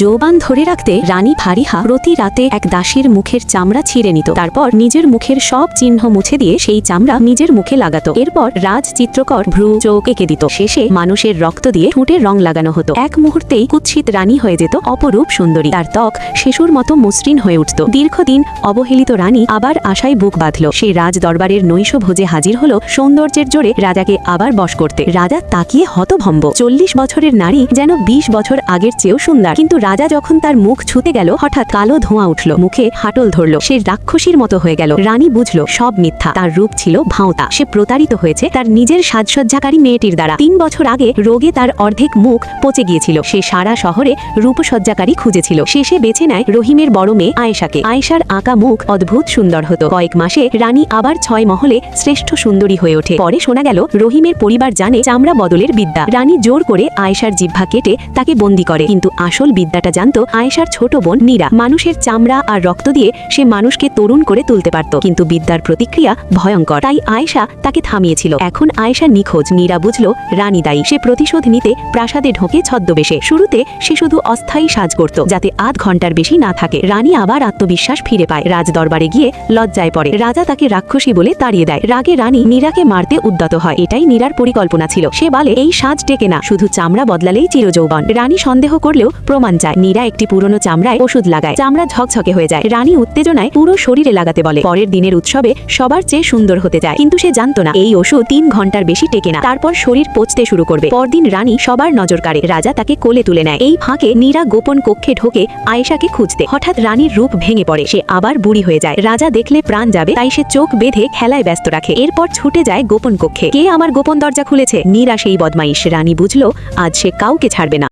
যৌবন ধরে রাখতে রানী ফারিহা প্রতি রাতে এক দাসীর মুখের চামড়া ছিঁড়ে নিত। তারপর নিজের মুখের সব চিহ্ন মুছে দিয়ে সেই চামড়া নিজের মুখে লাগাতো। এরপর রাজ চিত্রকর ভ্রু চোখ এঁকে দিত। শেষে মানুষের রক্ত দিয়ে ঠোঁটে রং লাগানো হতো। এক মুহূর্তেই কুৎসিত রানী হয়ে যেত অপরূপ সুন্দরী। তার ত্বক শিশুর মতো মসৃণ হয়ে উঠত। দীর্ঘদিন অবহেলিত রানী আবার আশায় বুক বাঁধল। সে রাজ দরবারের নৈশ ভোজে হাজির হলো সৌন্দর্যের জোরে রাজাকে আবার বশ করতে। রাজা তাকিয়ে হতভম্ব। 40 বছরের নারী যেন 20 বছর আগের চেয়েও সুন্দর। কিন্তু রাজা যখন তার মুখ ছুতে গেল হঠাৎ কালো ধোঁয়া উঠল, মুখে হাটল ধরল। সে রাক্ষসীর মতো হয়ে গেল। রানী বুঝল সব মিথ্যা। তার রূপ ছিল ভাঁওতা। সে প্রতারিত হয়েছে তার নিজের সাজসজ্জাকারী মেয়েটির দ্বারা। 3 বছর আগে রোগে তার অর্ধেক মুখ পচে গিয়েছিল। সে সারা শহরে রূপসজ্জাকারী খুঁজেছিল। শেষে বেছে নেয় রহিমের বড় মেয়ে আয়েশাকে। আয়েশার আঁকা মুখ অদ্ভুত সুন্দর হতো। কয়েক মাসে রানী আবার 6 মহলে শ্রেষ্ঠ সুন্দরী হয়ে ওঠে। পরে শোনা গেল রহিমের পরিবার জানে চামড়া বদলের বিদ্যা। রানী জোর করে আয়েশার জিহ্বা কেটে তাকে বন্দী করে। কিন্তু আসল বিদ্যাটা জানতো আয়েশার ছোট বোন নীরা। মানুষের চামড়া আর রক্ত দিয়ে সে মানুষকে তরুণ করে তুলতে পারত। কিন্তু বিদ্যার প্রতিক্রিয়া ভয়ঙ্কর। তাই আয়েশা তাকে থামিয়েছিল। এখন আয়েশা নিখোঁজ। নীরা বুঝল রানী দায়ী। সে প্রতিশোধ নিতে প্রাসাদে ঢোকে ছদ্মবেশে। শুরুতে সে শুধু অস্থায়ী সাজ করত, যাতে আধ ঘন্টার বেশি না থাকে। রানী আবার আত্মবিশ্বাস ফিরে পায়। রাজ দরবারে গিয়ে লজ্জায় পড়ে। রাজা তাকে রাক্ষসী বলে তাড়িয়ে দেয়। রাগে রানী নীরাকে মারতে উদ্যত হয়। এটাই নীরার পরিকল্পনা ছিল। সে বলে এই সাজ টেকে না, শুধু চামড়া বদলালেই চিরযৌবন। রানী সন্দেহ করলেও প্রমাণ চায়। নীরা একটি পুরনো চামড়ায় ওষুধ লাগায়। চামড়া ঝকঝকে হয়ে যায়। রানী উত্তেজনায় পুরো শরীরে লাগাতে বলে। পরের দিনের উৎসবে সবার চেয়ে সুন্দর হতে যায়। কিন্তু সে জানতো না এই ওষুধ 3 ঘন্টার বেশি টেকে না। তারপর শরীর পচতে শুরু করবে। পরদিন রানী সবার নজর কাড়ে। রাজা তাকে কোলে তুলে নেয়। এই ফাঁকে নীরা গোপন কক্ষে ঢোকে আয়েশাকে খুঁজতে। হঠাৎ রানীর রূপ ভেঙে পড়ে। সে আবার বুড়ি হয়ে যায়। রাজা দেখলে প্রাণ যাবে, তাই সে চোখ বেঁধে খেলায় ব্যস্ত রাখে। এরপর ছুটে যায় গোপন কক্ষে। কে আমার গোপন দরজা খুলেছে? নীরা সেই বদমাইশ। রানী বুঝলো আজ সে কাউকে ছাড়বে না।